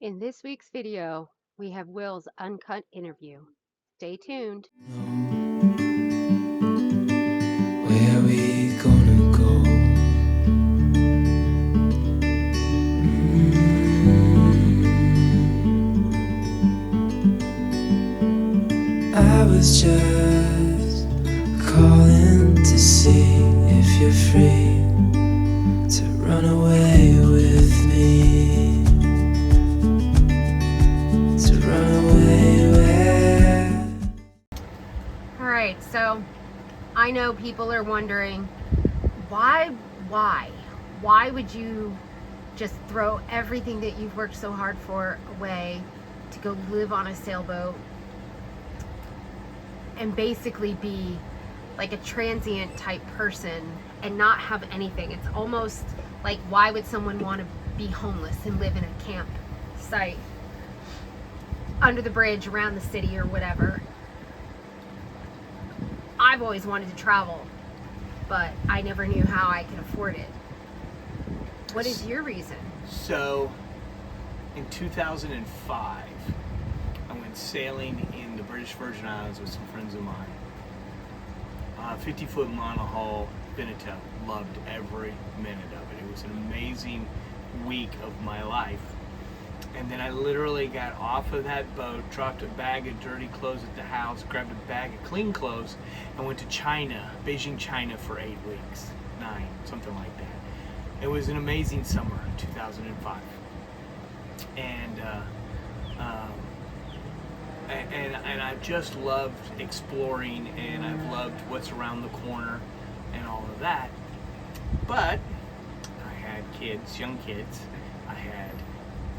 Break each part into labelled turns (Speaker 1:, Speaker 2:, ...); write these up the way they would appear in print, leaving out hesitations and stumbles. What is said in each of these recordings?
Speaker 1: In this week's video, we have Will's uncut interview. Stay tuned.
Speaker 2: Where we gonna go? I was just calling to see if you're free to run away with me. To run away with.
Speaker 1: All right, so I know people are wondering, why would you just throw everything that you've worked so hard for away to go live on a sailboat and basically be like a transient type person and not have anything? It's almost like, why would someone want to be homeless and live in a campsite under the bridge around the city or whatever? I've always wanted to travel, but I never knew how I could afford it. What is your reason?
Speaker 3: So, in 2005, I went sailing in the British Virgin Islands with some friends of mine. 50-foot monohull Pinnacle. Loved every minute of it. It was an amazing week of my life. And then I literally got off of that boat, dropped a bag of dirty clothes at the house, grabbed a bag of clean clothes, and went to China, Beijing, China for 8 weeks, 9, something like that. It was an amazing summer, 2005. And I've just loved exploring, and I've loved what's around the corner and all of that. But I had kids, young kids. I had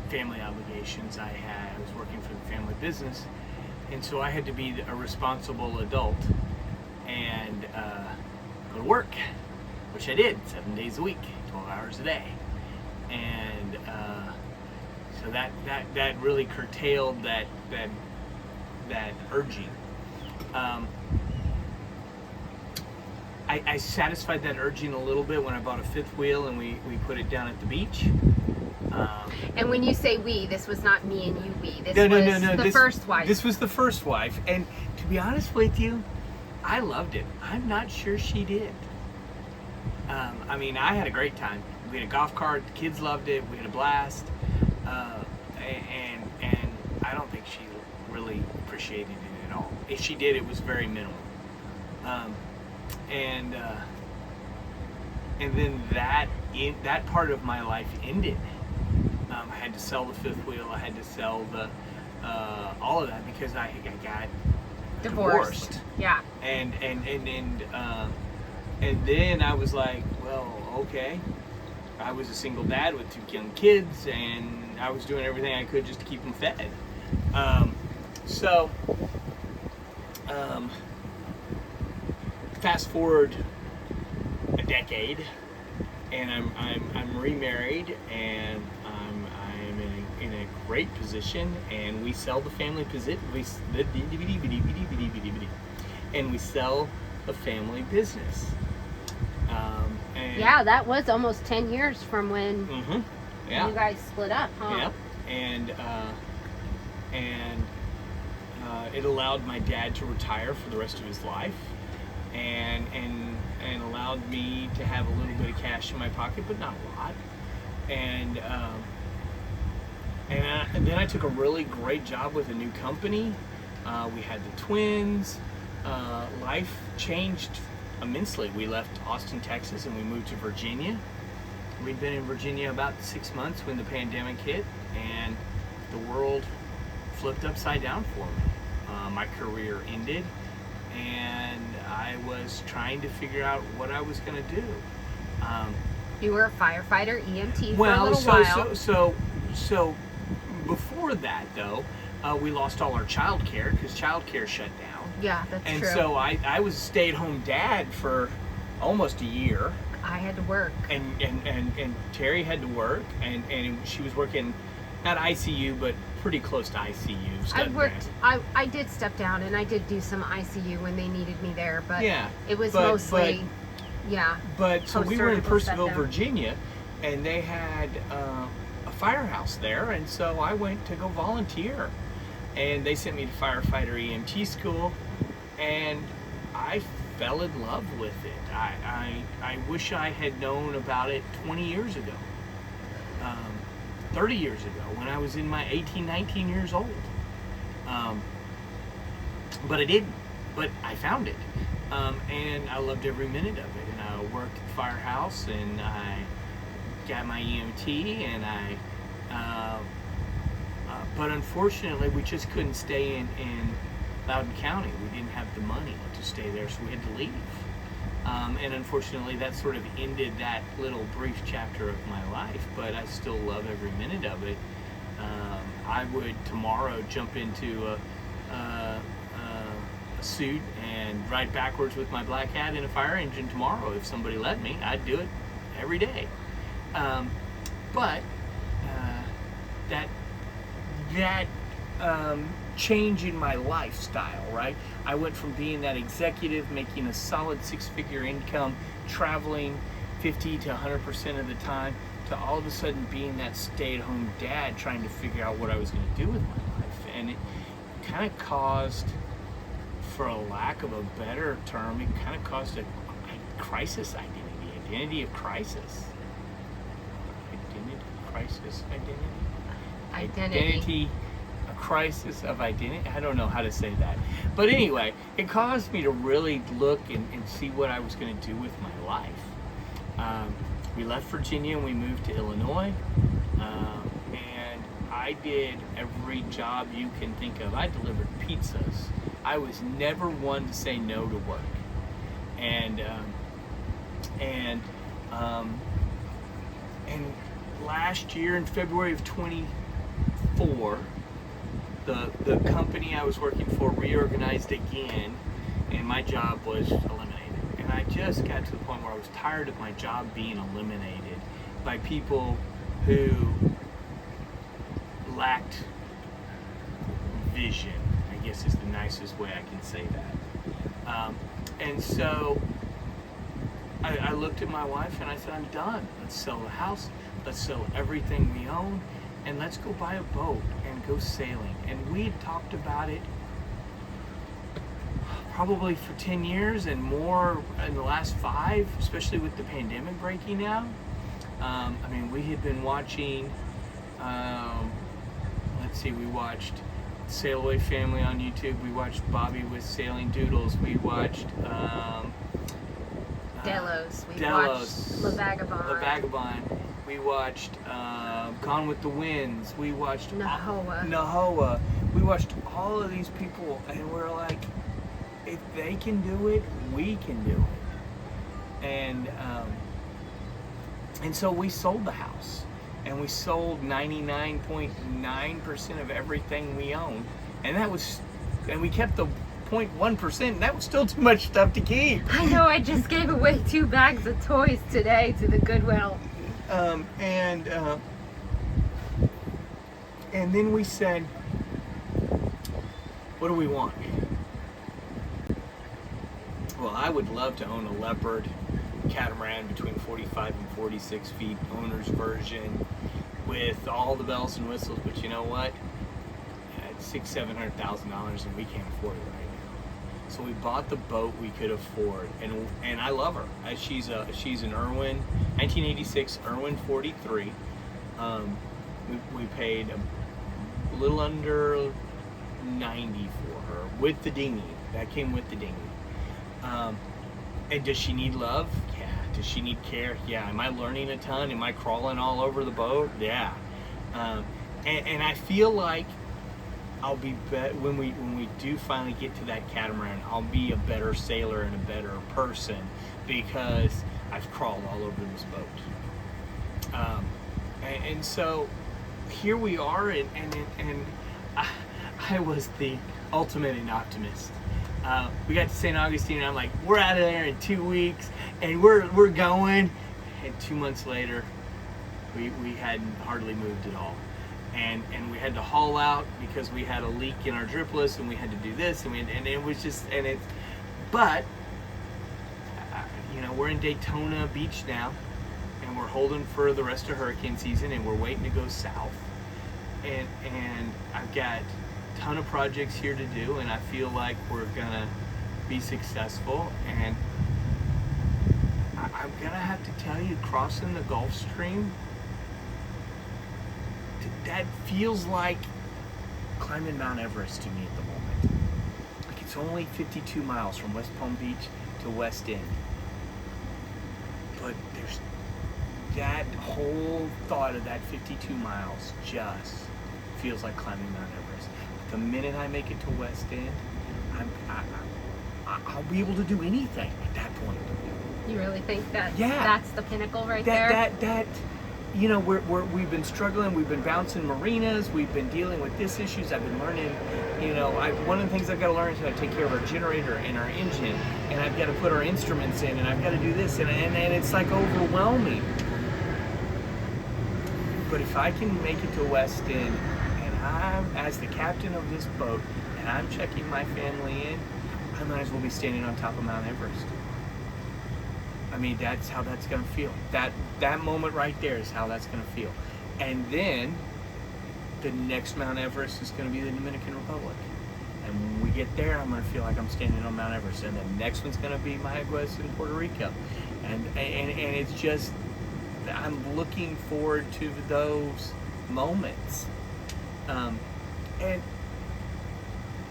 Speaker 3: family obligations. I was working for the family business, and so I had to be a responsible adult and go to work, which I did 7 days a week, 12 hours a day. And so that really curtailed that urging. I satisfied that urging a little bit when I bought a fifth wheel and we put it down at the beach.
Speaker 1: And when you say we, this was not me and you, we. This
Speaker 3: No.
Speaker 1: was the first wife.
Speaker 3: This was the first wife. And to be honest with you, I loved it. I'm not sure she did. I mean, I had a great time. We had a golf cart. The kids loved it. We had a blast. And I don't think she really appreciated it at all. If she did, it was very minimal. And then that part of my life ended. I had to sell the fifth wheel. I had to sell the all of that because I got divorced.
Speaker 1: Yeah.
Speaker 3: And then I was like, well, okay. I was a single dad with 2 young kids, and I was doing everything I could just to keep them fed. Fast forward a decade, and I'm remarried, and I'm in a great position, and we sell the family position. And we sell the family business. And
Speaker 1: Yeah, that was almost 10 years from when
Speaker 3: yeah.
Speaker 1: you guys split up, huh?
Speaker 3: Yep. And it allowed my dad to retire for the rest of his life, and allowed me to have a little bit of cash in my pocket, but not a lot. And then I took a really great job with a new company. We had the twins. Life changed immensely. We left Austin, Texas, and we moved to Virginia. We'd been in Virginia about 6 months when the pandemic hit, and the world flipped upside down for me. My career ended, and I was trying to figure out what I was going to do.
Speaker 1: You were a firefighter EMT for a little while.
Speaker 3: So before that, though, we lost all our child care because child care shut down.
Speaker 1: Yeah, that's
Speaker 3: and
Speaker 1: true.
Speaker 3: And so I was a stay-at-home dad for almost a year.
Speaker 1: I had to work.
Speaker 3: And Terry had to work, and she was working, not ICU, but pretty close to ICU.
Speaker 1: I did step down, and I did do some ICU when they needed me there, but
Speaker 3: yeah,
Speaker 1: it was mostly, yeah.
Speaker 3: But so we were in Purcellville, Virginia, and they had a firehouse there, and so I went to go volunteer. And they sent me to Firefighter EMT school, and I fell in love with it. I wish I had known about it 20 years ago, 30 years ago, when I was in my 18, 19 years old. But I didn't. But I found it, and I loved every minute of it. And I worked at the firehouse, and I got my EMT, and but unfortunately, we just couldn't stay in Loudoun County. We didn't have the money to stay there, so we had to leave. And unfortunately, that sort of ended that little brief chapter of my life, but I still love every minute of it. I would tomorrow jump into a suit and ride backwards with my black hat in a fire engine tomorrow if somebody let me. I'd do it every day. But that change in my lifestyle, right? I went from being that executive making a solid six-figure income, traveling 50 to 100% of the time, to all of a sudden being that stay-at-home dad trying to figure out what I was going to do with my life. And it kind of caused, for a lack of a better term, it kind of caused a crisis identity of crisis. Identity, a crisis of identity. I don't know how to say that. But anyway, it caused me to really look and see what I was going to do with my life. We left Virginia and we moved to Illinois. And I did every job you can think of. I delivered pizzas. I was never one to say no to work. And last year in February of 24, the company I was working for reorganized again, and my job was eliminated. And I just got to the point where I was tired of my job being eliminated by people who lacked vision, I guess is the nicest way I can say that. And so I looked at my wife and I said, I'm done. Let's sell the house. Let's sell everything we own, and let's go buy a boat and go sailing. And we had talked about it probably for 10 years and more in the last 5, especially with the pandemic breaking out. I mean, we had been watching, we watched Sailaway Family on YouTube. We watched Bobby with Sailing Doodles. We watched
Speaker 1: Delos. We
Speaker 3: Delos.
Speaker 1: watched La Vagabond.
Speaker 3: We watched Gone with the Winds. We watched
Speaker 1: Nahoa.
Speaker 3: We watched all of these people, and we're like, if they can do it, we can do it. And so we sold the house, and we sold 99.9% of everything we owned, and we kept the 0.1%, and that was still too much stuff to keep.
Speaker 1: I know, I just gave away 2 bags of toys today to the Goodwill.
Speaker 3: And then we said, what do we want? Well, I would love to own a Leopard catamaran between 45 and 46 feet, owner's version, with all the bells and whistles, but you know what? It's $600,000-$700,000 and we can't afford it right now. So we bought the boat we could afford, and I love her. She's an Irwin, 1986 Irwin 43. We paid a little under $90 for her with the dinghy. That came with the dinghy. And does she need love? Yeah. Does she need care? Yeah. Am I learning a ton? Am I crawling all over the boat? Yeah. And I feel like I'll be when we do finally get to that catamaran, I'll be a better sailor and a better person because I've crawled all over this boat. And so here we are, and I was the ultimate optimist. We got to St. Augustine, and I'm like, we're out of there in 2 weeks, and we're going. And 2 months later, we hadn't hardly moved at all. And we had to haul out because we had a leak in our dripless, and we had to do this, and it was just, but we're in Daytona Beach now, and and we're holding for the rest of hurricane season, and we're waiting to go south. And I've got a ton of projects here to do, and I feel like we're gonna be successful. And I'm gonna have to tell you, crossing the Gulf Stream, that feels like climbing Mount Everest to me at the moment. Like, it's only 52 miles from West Palm Beach to West End. But there's that whole thought of that 52 miles just feels like climbing Mount Everest. The minute I make it to West End, I'll be able to do anything at that point.
Speaker 1: You really think that
Speaker 3: Yeah.
Speaker 1: that's the pinnacle right there?
Speaker 3: That you know, we've been struggling, we've been bouncing marinas, we've been dealing with this issues. I've been learning, you know, one of the things I've got to learn is how to take care of our generator and our engine, and I've got to put our instruments in, and I've got to do this, and it's like overwhelming. But if I can make it to West End, and I'm as the captain of this boat, and I'm checking my family in, I might as well be standing on top of Mount Everest. I mean, that's how that's gonna feel. That moment right there is how that's gonna feel. And then the next Mount Everest is gonna be the Dominican Republic. And when we get there, I'm gonna feel like I'm standing on Mount Everest. And the next one's gonna be Mayaguez in Puerto Rico. And it's just, I'm looking forward to those moments. And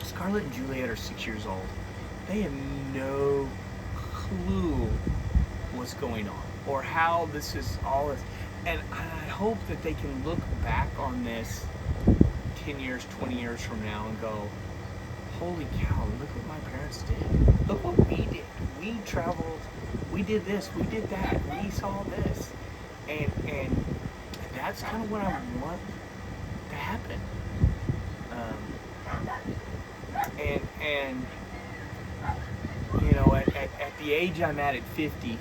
Speaker 3: Scarlett and Juliet are 6 years old. They have no clue what's going on or how this is all this. And I hope that they can look back on this 10 years, 20 years from now and go, holy cow, look what my parents did. Look what we did. We traveled, we did this, we did that, we saw this. And that's kind of what I want to happen. And you know, at the age I'm at 50,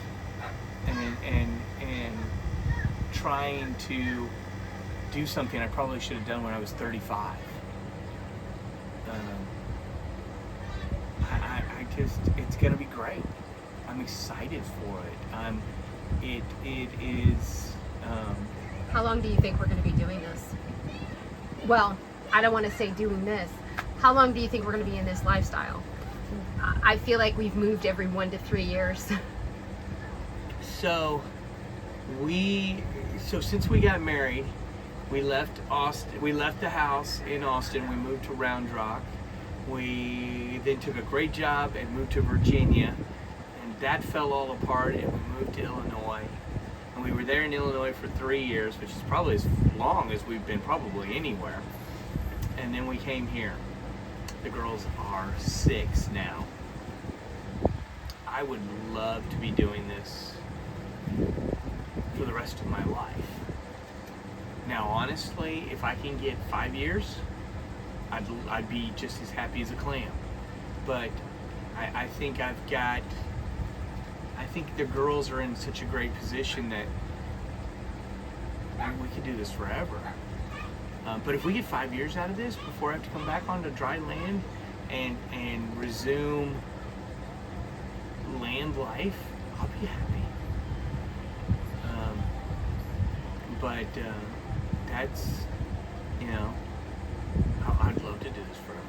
Speaker 3: and trying to do something I probably should have done when I was 35. I just, it's gonna be great. I'm excited for it. It is.
Speaker 1: How long do you think we're going to be doing this? Well, I don't want to say doing this. How long do you think we're going to be in this lifestyle? I feel like we've moved every 1 to 3 years.
Speaker 3: So since we got married, we left Austin. We left the house in Austin. We moved to Round Rock. We then took a great job and moved to Virginia, and that fell all apart. And we moved to Illinois, and we were there in Illinois for 3 years, which is probably as long as we've been probably anywhere. And then we came here. The girls are 6 now. I would love to be doing this for the rest of my life. Now, honestly, if I can get 5 years, I'd be just as happy as a clam. But I think I think the girls are in such a great position that we could do this forever. But if we get 5 years out of this before I have to come back onto dry land and resume land life, I'll be happy. But that's, you know, I'd love to do this forever.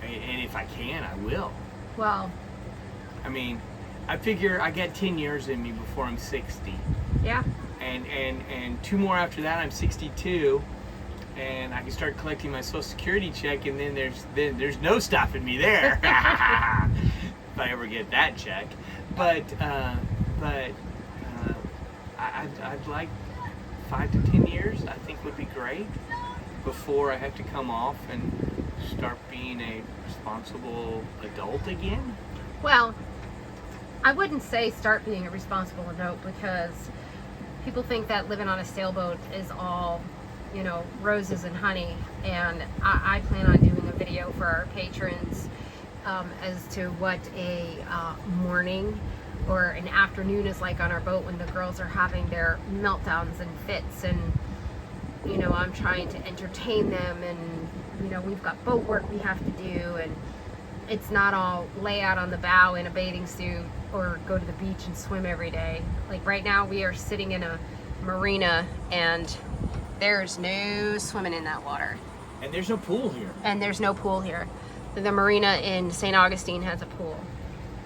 Speaker 3: And if I can, I will.
Speaker 1: Well,
Speaker 3: I mean, I figure I got 10 years in me before I'm 60.
Speaker 1: yeah.
Speaker 3: And 2 more after that, I'm 62, and I can start collecting my Social Security check, and then there's no stopping me there. If I ever get that check. But I'd like 5 to 10 years. I think would be great before I have to come off and start being a responsible adult again.
Speaker 1: Well, I wouldn't say start being a responsible adult, because people think that living on a sailboat is all, you know, roses and honey. And I plan on doing a video for our patrons as to what a morning or an afternoon is like on our boat when the girls are having their meltdowns and fits. And, you know, I'm trying to entertain them, and, you know, we've got boat work we have to do, and it's not all lay out on the bow in a bathing suit or go to the beach and swim every day. Like right now we are sitting in a marina and there's no swimming in that water.
Speaker 3: And there's no pool here.
Speaker 1: And there's no pool here. The marina in St. Augustine has a pool.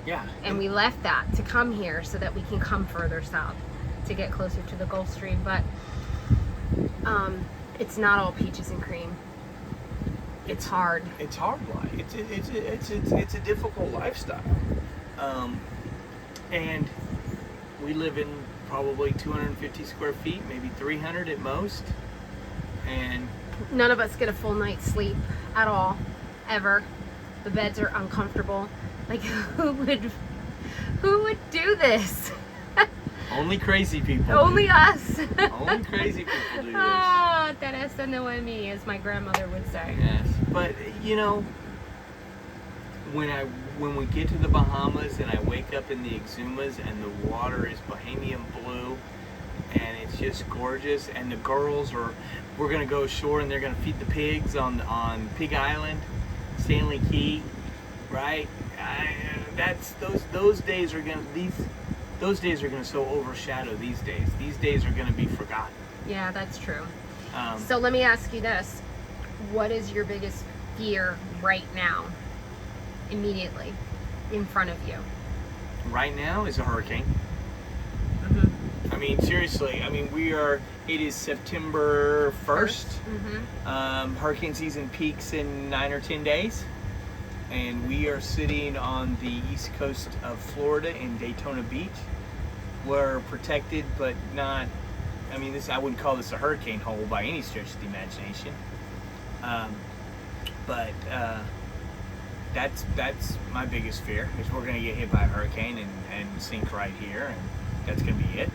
Speaker 3: Yeah.
Speaker 1: And we left that to come here so that we can come further south to get closer to the Gulf Stream. But it's not all peaches and cream. It's hard.
Speaker 3: It's hard life. It's a difficult lifestyle. And we live in probably 250 square feet, maybe 300 at most. And
Speaker 1: none of us get a full night's sleep at all, ever. The beds are uncomfortable. Like, who would do this?
Speaker 3: only crazy people.
Speaker 1: Only us.
Speaker 3: Only crazy people do this.
Speaker 1: Ah, Teresa no es mí, as my grandmother would say.
Speaker 3: Yes, but you know, when we get to the Bahamas and I wake up in the Exumas and the water is Bahamian blue and it's just gorgeous, and the girls we're gonna go ashore and they're gonna feed the pigs on Pig Island, Stanley Key, right? Those days are gonna so overshadow these days. These days are gonna be forgotten.
Speaker 1: Yeah, that's true. So let me ask you this: what is your biggest fear right now, immediately, in front of you?
Speaker 3: Right now is a hurricane.
Speaker 1: Mm-hmm.
Speaker 3: I mean, seriously. I mean, it is September 1st.
Speaker 1: Mm-hmm.
Speaker 3: Hurricane season peaks in 9 or 10 days. And we are sitting on the east coast of Florida in Daytona Beach. We're protected, but not, I mean, I wouldn't call this a hurricane hole by any stretch of the imagination. But that's my biggest fear, is we're going to get hit by a hurricane and sink right here, and that's going to be it.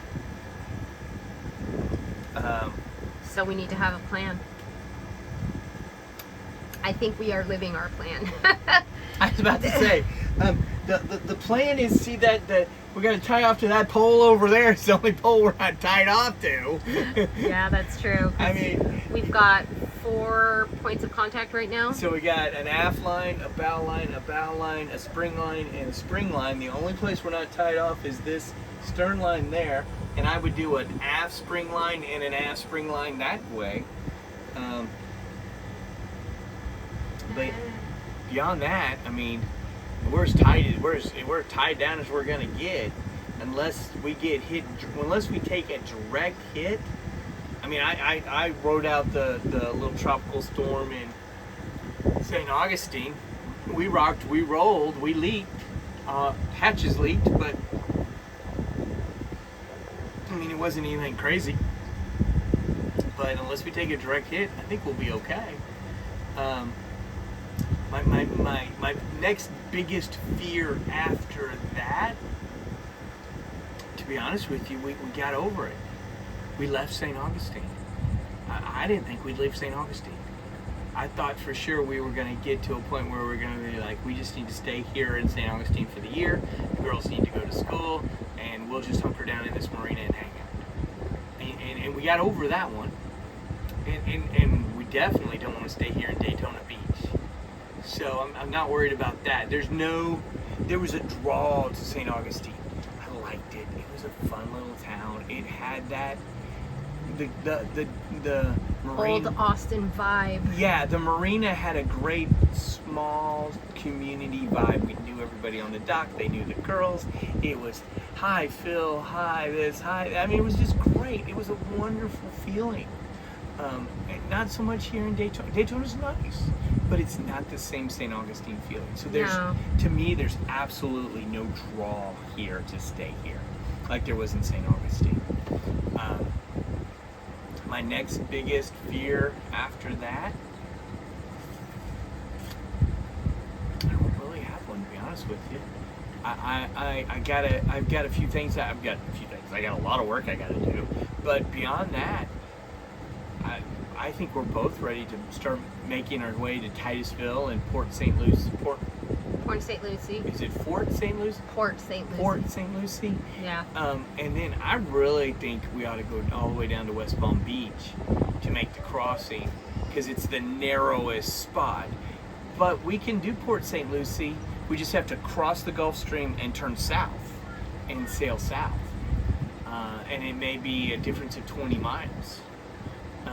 Speaker 1: So we need to have a plan. I think we are living our plan.
Speaker 3: I was about to say, the plan is, see that we're going to tie off to that pole over there. It's the only pole we're not tied off to.
Speaker 1: Yeah, that's true.
Speaker 3: I mean,
Speaker 1: we've got 4 points of contact right now.
Speaker 3: So we got an aft line, a bow line, a spring line, and a spring line. The only place we're not tied off is this stern line there. And I would do an aft spring line and an aft spring line that way. But beyond that, I mean, we're tied down as we're gonna get, unless we get hit, unless we take a direct hit. I mean, I rode out the little tropical storm in St. Augustine. We rocked, we rolled, we leaked, hatches leaked, but I mean, it wasn't anything crazy. But unless we take a direct hit, I think we'll be okay. My next biggest fear after that, to be honest with you, we got over it. We left St. Augustine. I didn't think we'd leave St. Augustine. I thought for sure we were going to get to a point where we're going to be like, we just need to stay here in St. Augustine for the year. The girls need to go to school, and we'll just hunker down in this marina and hang out. And we got over that one. And we definitely don't want to stay here in Daytona Beach. So I'm not worried about that. There was a draw to St. Augustine. I liked it. It was a fun little town. It had that, the marine,
Speaker 1: old Austin vibe.
Speaker 3: Yeah, the marina had a great small community vibe. We knew everybody on the dock. They knew the girls. It was, hi Phil, hi this, hi. I mean, it was just great. It was a wonderful feeling. And not so much here in Daytona. Daytona's nice, but it's not the same St. Augustine feeling. So to me, there's absolutely no draw here to stay here, like there was in St. Augustine. My next biggest fear after that, I don't really have one, to be honest with you. I've got a few things. I got a lot of work I got to do, but beyond that, I think we're both ready to start making our way to Titusville and Port St. Lucie.
Speaker 1: Port St. Lucie.
Speaker 3: Is it Fort St. Lucie?
Speaker 1: Port St. Lucie.
Speaker 3: Port St. Lucie.
Speaker 1: Yeah.
Speaker 3: And then I really think we ought to go all the way down to West Palm Beach to make the crossing, because it's the narrowest spot. but we can do Port St. Lucie. We just have to cross the Gulf Stream and turn south and sail south. And it may be a difference of 20 miles.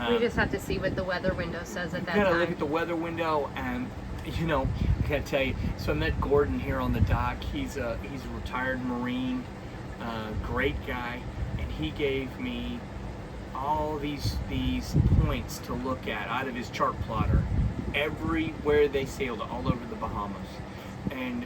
Speaker 1: We just have to see what the weather window says at that
Speaker 3: You gotta
Speaker 1: time.
Speaker 3: look at the weather window, and you know, I gotta tell you. So I met Gordon here on the dock. He's a retired Marine, great guy, and he gave me all these points to look at out of his chart plotter, everywhere they sailed all over the Bahamas, and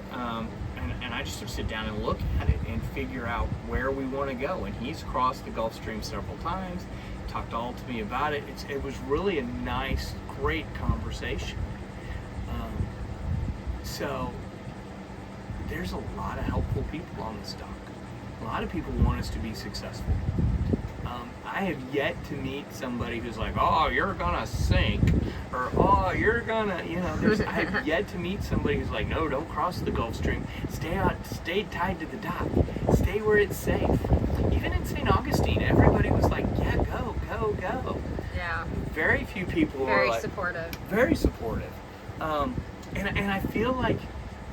Speaker 3: I just have to sit down and look at it and figure out where we want to go. And he's crossed the Gulf Stream several times, talked all to me about it. It was really a nice, great conversation. So there's a lot of helpful people on this dock. A lot of people want us to be successful. I have yet to meet somebody who's like, oh, you're gonna sink, or oh, you're gonna, I have yet to meet somebody who's like, no, don't cross the Gulf Stream. Stay tied to the dock. Stay where it's safe. Even in St. Augustine, everybody was like, yeah, go.
Speaker 1: Yeah.
Speaker 3: Very few people were
Speaker 1: Very
Speaker 3: like,
Speaker 1: supportive.
Speaker 3: very supportive. And I feel like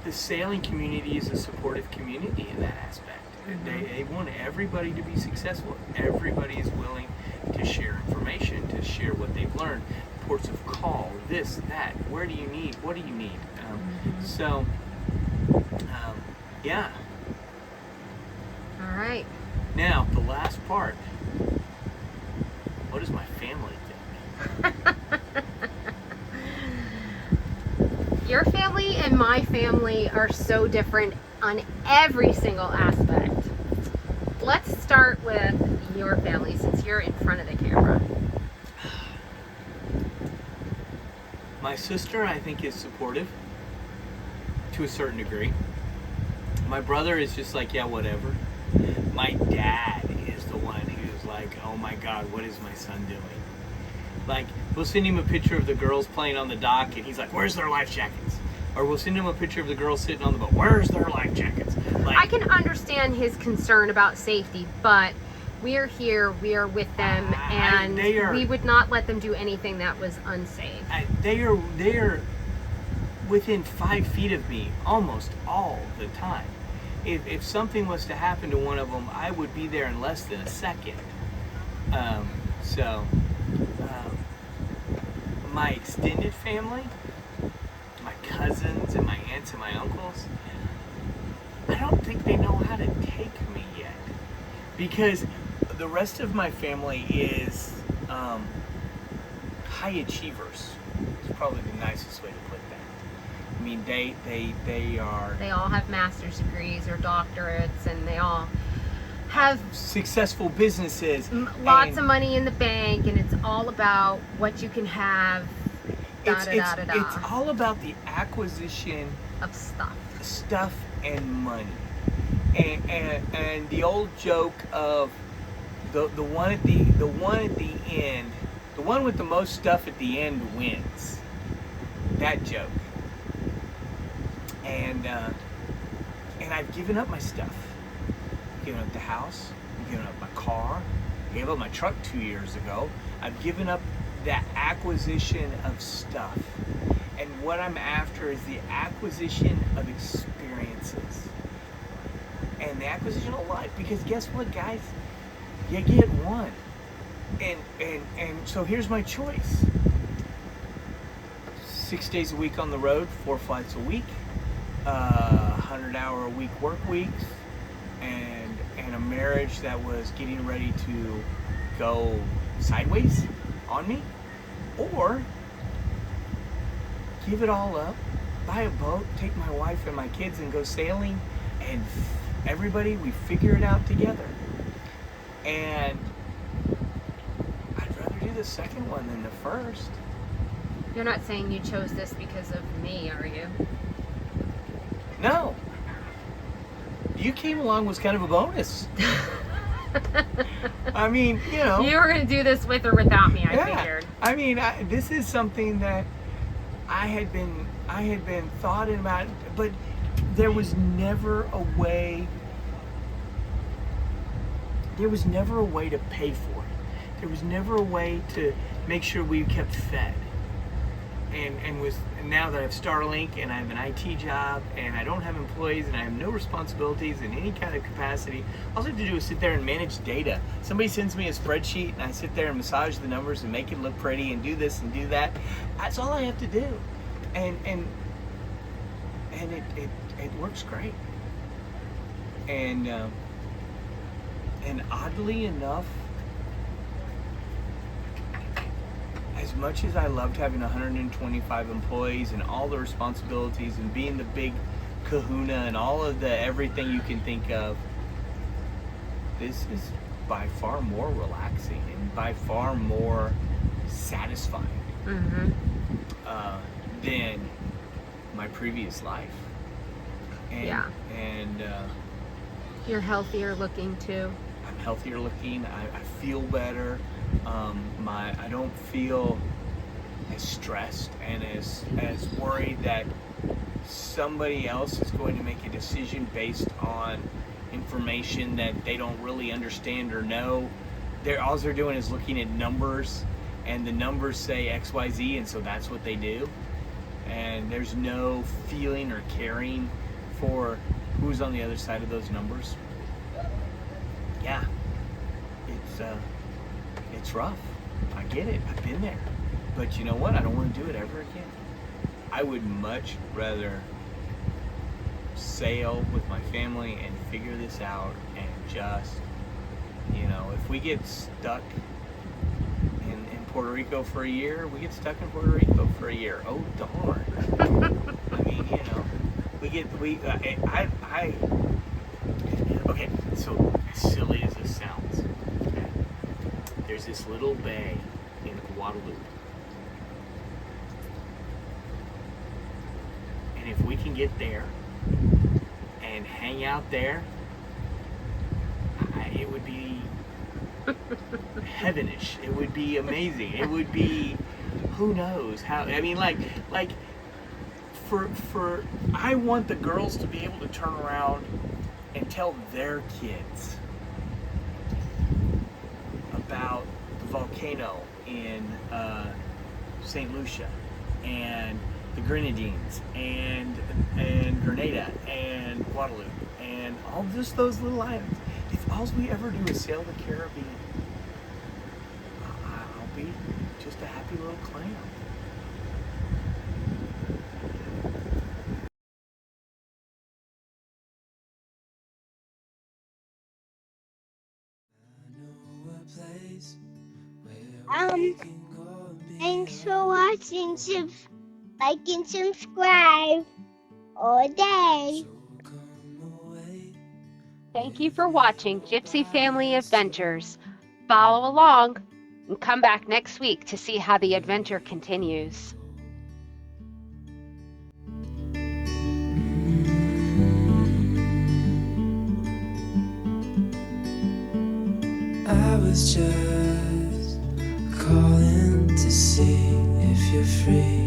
Speaker 3: the sailing community is a supportive community in that aspect. They want everybody to be successful. Everybody is willing to share information, to share what they've learned, ports of call, this, that. Where do you need? What do you need? Yeah.
Speaker 1: All right.
Speaker 3: Now, the last part. What does my family think?
Speaker 1: Your family and my family are so different on every single aspect. Let's start with your family since you're in front of the camera.
Speaker 3: My sister, I think, is supportive to a certain degree. My brother is just like, yeah, whatever. My dad is the one who's like, oh my God, what is my son doing? Like, we'll send him a picture of the girls playing on the dock, and he's like, where's their life jackets? Or we'll send him a picture of the girls sitting on the boat. Where's their life jackets? Like,
Speaker 1: I can understand his concern about safety, but we are here, we are with them, and we would not let them do anything that was unsafe.
Speaker 3: They are within 5 feet of me almost all the time. If something was to happen to one of them, I would be there in less than a second. My extended family, my cousins and my aunts and my uncles, I don't think they know how to take me yet, because the rest of my family is high achievers. It's probably the nicest way to put that. I mean, they are.
Speaker 1: They all have master's degrees or doctorates, and they all have
Speaker 3: successful businesses,
Speaker 1: lots of money in the bank, and it's all about what you can have.
Speaker 3: It's all about the acquisition
Speaker 1: of stuff
Speaker 3: and money, and the old joke of the one at the end, the one with the most stuff at the end wins. That joke. And I've given up my stuff. I've given up the house. I've given up my car. I gave up my truck 2 years ago. I've given up that acquisition of stuff. And what I'm after is the acquisition of experiences. And the acquisition of life. Because guess what, guys? You get one. And so here's my choice. 6 days a week on the road, 4 flights a week, 100-hour-a-week work weeks, and a marriage that was getting ready to go sideways on me, or give it all up, buy a boat, take my wife and my kids and go sailing, and everybody, we figure it out together. And I'd rather do the second one than the first.
Speaker 1: You're not saying you chose this because of me, are you?
Speaker 3: No. You came along was kind of a bonus. I mean, you know.
Speaker 1: You were going to do this with or without me, I figured.
Speaker 3: I mean, this is something that I had been thoughting about, but there was never a way. There was never a way to pay for it. There was never a way to make sure we kept fed. and now that I have Starlink and I have an IT job and I don't have employees and I have no responsibilities in any kind of capacity, all I have to do is sit there and manage data. Somebody sends me a spreadsheet and I sit there and massage the numbers and make it look pretty and do this and do that. That's all I have to do, and it works great. And oddly enough, as much as I loved having 125 employees and all the responsibilities and being the big kahuna and all of the everything you can think of, this is by far more relaxing and by far more satisfying than my previous life. And
Speaker 1: you're healthier looking too.
Speaker 3: I'm healthier looking. I feel better. I don't feel as stressed and as worried that somebody else is going to make a decision based on information that they don't really understand or know. All they're doing is looking at numbers, and the numbers say XYZ, and so that's what they do. And there's no feeling or caring for who's on the other side of those numbers. Yeah, it's rough. I get it. I've been there. But you know what? I don't want to do it ever again. I would much rather sail with my family and figure this out and just, if we get stuck in Puerto Rico for a year, we get stuck in Puerto Rico for a year. Oh, darn. I mean, okay, so as silly as this sounds, there's this little bay in Guadalupe. And if we can get there and hang out there, it would be heavenish. It would be amazing. It would be, who knows how, I mean, like for I want the girls to be able to turn around and tell their kids about the volcano in St. Lucia and the Grenadines and Grenada and Guadalupe and all just those little islands. If all we ever do is sail the Caribbean, I'll be just a happy little clam.
Speaker 4: Thanks for watching. Like and subscribe all day.
Speaker 1: Thank you for watching Gypsy Family Adventures. Follow along and come back next week to see how the adventure continues.
Speaker 2: I was just calling to see if you're free.